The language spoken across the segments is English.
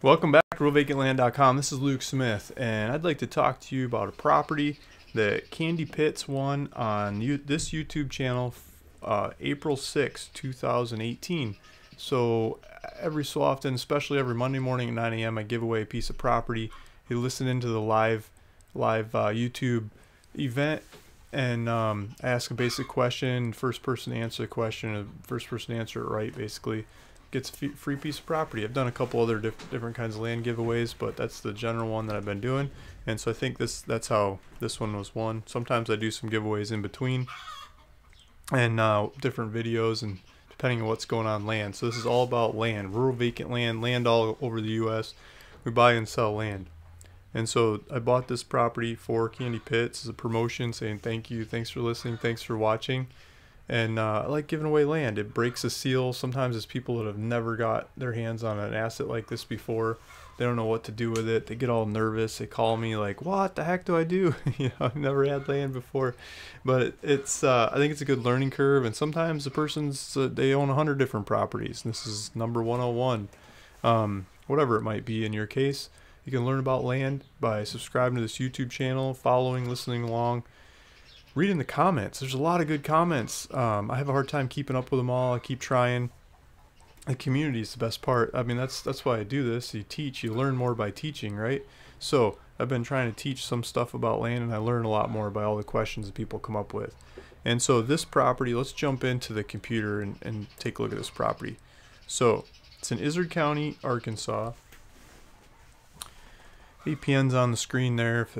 Welcome back to RealVacantLand.com. This is Luke Smith, and I'd like to talk to you about a property that Candi won on this YouTube channel April 6, 2018. So every so often, especially every Monday morning at 9 a.m., I give away a piece of property. You listen into the live YouTube event and ask a basic question. First person to answer the question, first person to answer it right, basically gets a free piece of property. I've done a couple other different kinds of land giveaways, but that's the general one that I've been doing. And so I think that's how this one was won. Sometimes I do some giveaways in between and different videos, and depending on what's going on land. So this is all about land, rural vacant land all over the U.S. We buy and sell land. And so I bought this property for Candi as a promotion, saying thank you, thanks for listening, thanks for watching. And I like giving away land. It breaks a seal. Sometimes it's people that have never got their hands on an asset like this before. They don't know what to do with it. They get all nervous. They call me like, what the heck do I do? I've never had land before. But it's I think it's a good learning curve. And sometimes the person's, they own 100 different properties. And this is number 101. Whatever it might be in your case. You can learn about land by subscribing to this YouTube channel, following, listening along. Reading the comments. There's a lot of good comments. I have a hard time keeping up with them all. I keep trying. The community is the best part. I mean, that's why I do this. You teach, you learn more by teaching, right? So I've been trying to teach some stuff about land, and I learn a lot more by all the questions that people come up with. And so this property, let's jump into the computer and take a look at this property. So it's in Izard County, Arkansas. VPN's on the screen there if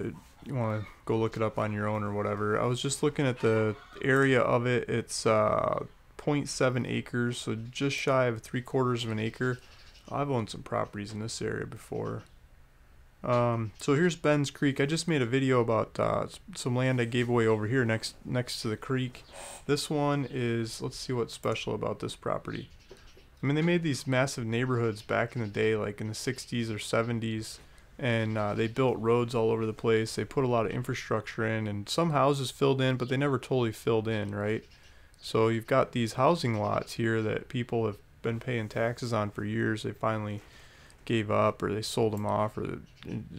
you want to go look it up on your own or whatever. I was just looking at the area of it. It's 0.7 acres, so just shy of 3/4 of an acre. I've owned some properties in this area before. So here's Ben's Creek. I just made a video about some land I gave away over here next to the creek. This one is, let's see what's special about this property. I mean, they made these massive neighborhoods back in the day, like in the 60s or 70s. And they built roads all over the place. They put a lot of infrastructure in, and some houses filled in, but they never totally filled in, right? So you've got these housing lots here that people have been paying taxes on for years. They finally gave up, or they sold them off, or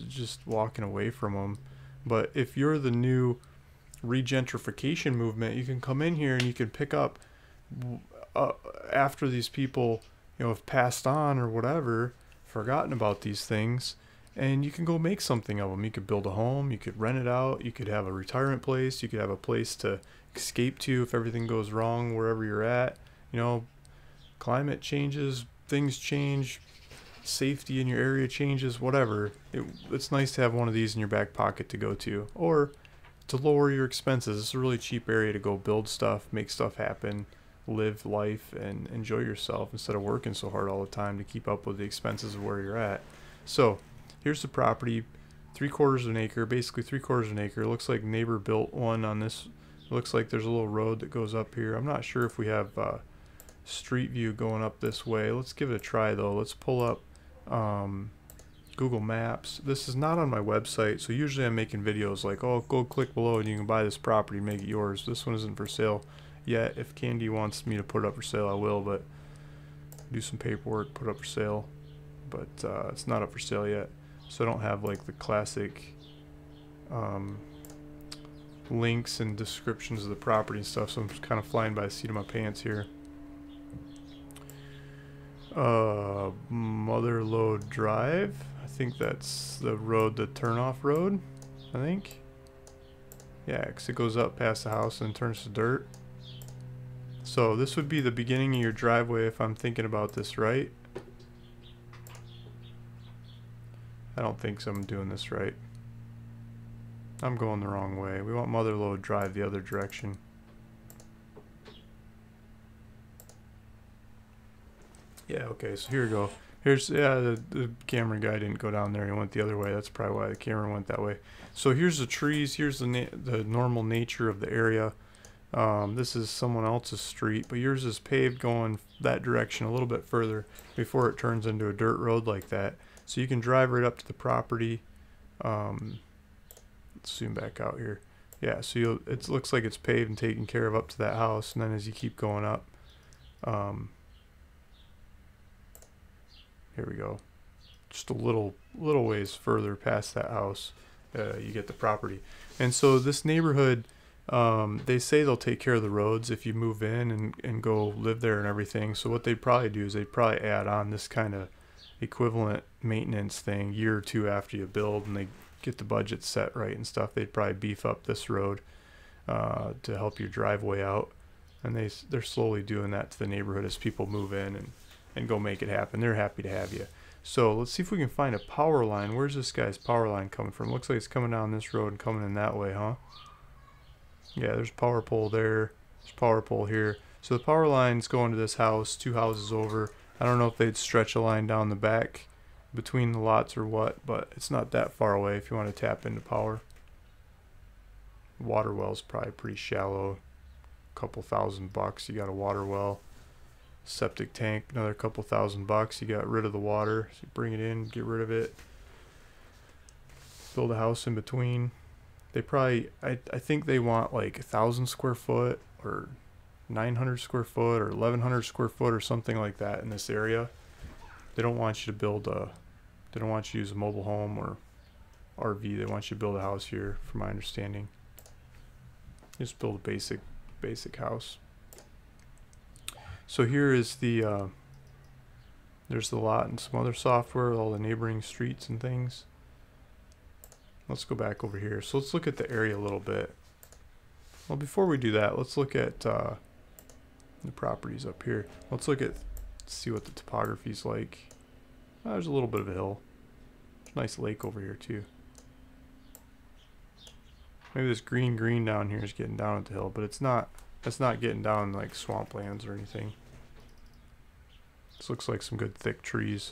just walking away from them. But if you're the new regentrification movement, you can come in here and you can pick up after these people, have passed on or whatever, forgotten about these things. And you can go make something of them. You could build a home, you could rent it out, you could have a retirement place, you could have a place to escape to if everything goes wrong wherever you're at. Climate changes, things change, safety in your area changes, whatever. It's nice to have one of these in your back pocket to go to. Or to lower your expenses. It's a really cheap area to go build stuff, make stuff happen, live life, and enjoy yourself instead of working so hard all the time to keep up with the expenses of where you're at. So here's the property, 3/4 of an acre, basically 3/4 of an acre. It looks like neighbor built one on this. It looks like there's a little road that goes up here. I'm not sure if we have street view going up this way. Let's give it a try though. Let's pull up Google Maps. This is not on my website, so usually I'm making videos like, oh, go click below and you can buy this property and make it yours. This one isn't for sale yet. If Candi wants me to put it up for sale, I will, but do some paperwork, put it up for sale. But it's not up for sale yet. So I don't have like the classic links and descriptions of the property and stuff, so I'm just kind of flying by the seat of my pants here. Mother Lode Drive. I think that's the road, the turnoff road, I think. Yeah, because it goes up past the house and turns to dirt. So this would be the beginning of your driveway if I'm thinking about this right. I don't think so. I'm doing this right. I'm going the wrong way. We want Mother Lode Drive the other direction. Yeah, okay, so here we go. Here's, yeah, the camera guy didn't go down there. He went the other way. That's probably why the camera went that way. So here's the trees. Here's the normal nature of the area. This is someone else's street, but yours is paved going that direction a little bit further before it turns into a dirt road like that. So you can drive right up to the property. Let's zoom back out here. Yeah, so it looks like it's paved and taken care of up to that house, and then as you keep going up, here we go. just a little ways further past that house, you get the property. And so this neighborhood, they say they'll take care of the roads if you move in and go live there and everything. So what they'd probably do is they'd probably add on this kind of equivalent maintenance thing year or two after you build, and they get the budget set right and stuff. They'd probably beef up this road to help your driveway out, and they're slowly doing that to the neighborhood as people move in and go make it happen. They're happy to have you. So let's see if we can find a power line. Where's this guy's power line coming from? Looks like it's coming down this road and coming in that way, huh? Yeah, there's a power pole there. There's a power pole here. So the power line's going to this house, 2 houses over. I don't know if they'd stretch a line down the back between the lots or what, but it's not that far away if you want to tap into power. Water well's probably pretty shallow. A couple $1,000. You got a water well. Septic tank, another couple $1,000. You got rid of the water, so you bring it in, get rid of it, build a house in between. They probably, I think they want like 1,000 square foot or 900 square foot or 1,100 square foot or something like that in this area. They don't want you to build they don't want you to use a mobile home or RV. They want you to build a house here, from my understanding. Just build a basic house. So here is the there's the lot and some other software, all the neighboring streets and things. Let's go back over here. So let's look at the area a little bit. Well, before we do that, let's look at the properties up here. Let's see what the topography's like. There's a little bit of a hill. There's a nice lake over here too. Maybe this green down here is getting down at the hill, but it's not getting down like swamplands or anything. This looks like some good thick trees.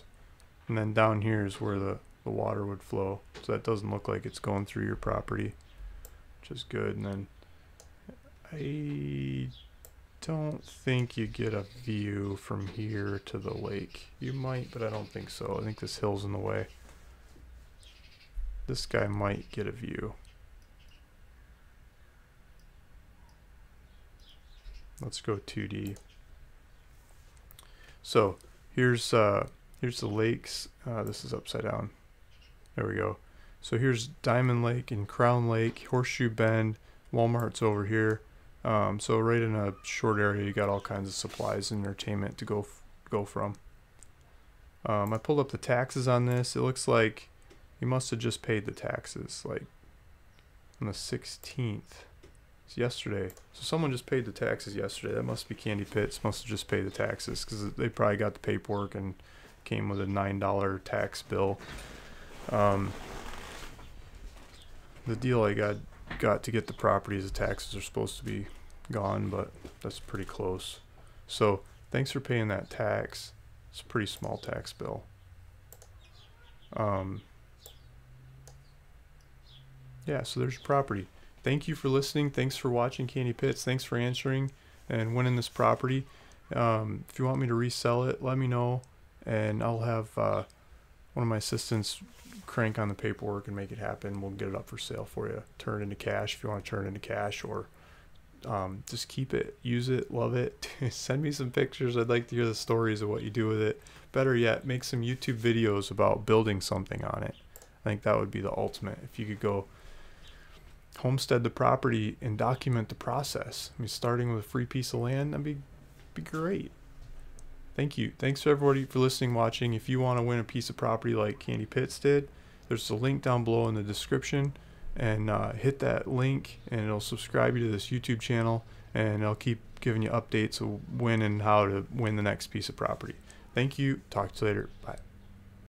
And then down here is where the water would flow. So that doesn't look like it's going through your property, which is good. And then I don't think you get a view from here to the lake. You might, but I don't think so. I think this hill's in the way. This guy might get a view. Let's go 2D. So here's the lakes. This is upside down. There we go. So here's Diamond Lake and Crown Lake, Horseshoe Bend. Walmart's over here. So right in a short area, you got all kinds of supplies and entertainment to go from. I pulled up the taxes on this. It looks like you must have just paid the taxes, like on the 16th. It's yesterday. So someone just paid the taxes yesterday. That must be Candi Pits. Must have just paid the taxes because they probably got the paperwork and came with a $9 tax bill. The deal I got to get the property is the taxes are supposed to be gone, but that's pretty close. So thanks for paying that tax. It's a pretty small tax bill. Yeah, so there's your property. Thank you for listening. Thanks for watching Candi Pits. Thanks for answering and winning this property. If you want me to resell it, let me know, and I'll have one of my assistants crank on the paperwork and make it happen. We'll get it up for sale for you. Turn it into cash if you want to turn it into cash, or just keep it, use it, love it. Send me some pictures. I'd like to hear the stories of what you do with it. Better yet, make some YouTube videos about building something on it. I think that would be the ultimate. If you could go homestead the property and document the process. I mean, starting with a free piece of land, that'd be great. Thank you. Thanks for everybody for listening, watching. If you want to win a piece of property like Candi Pits did, there's a link down below in the description, and hit that link and it'll subscribe you to this YouTube channel, and I'll keep giving you updates of when and how to win the next piece of property. Thank you. Talk to you later. Bye.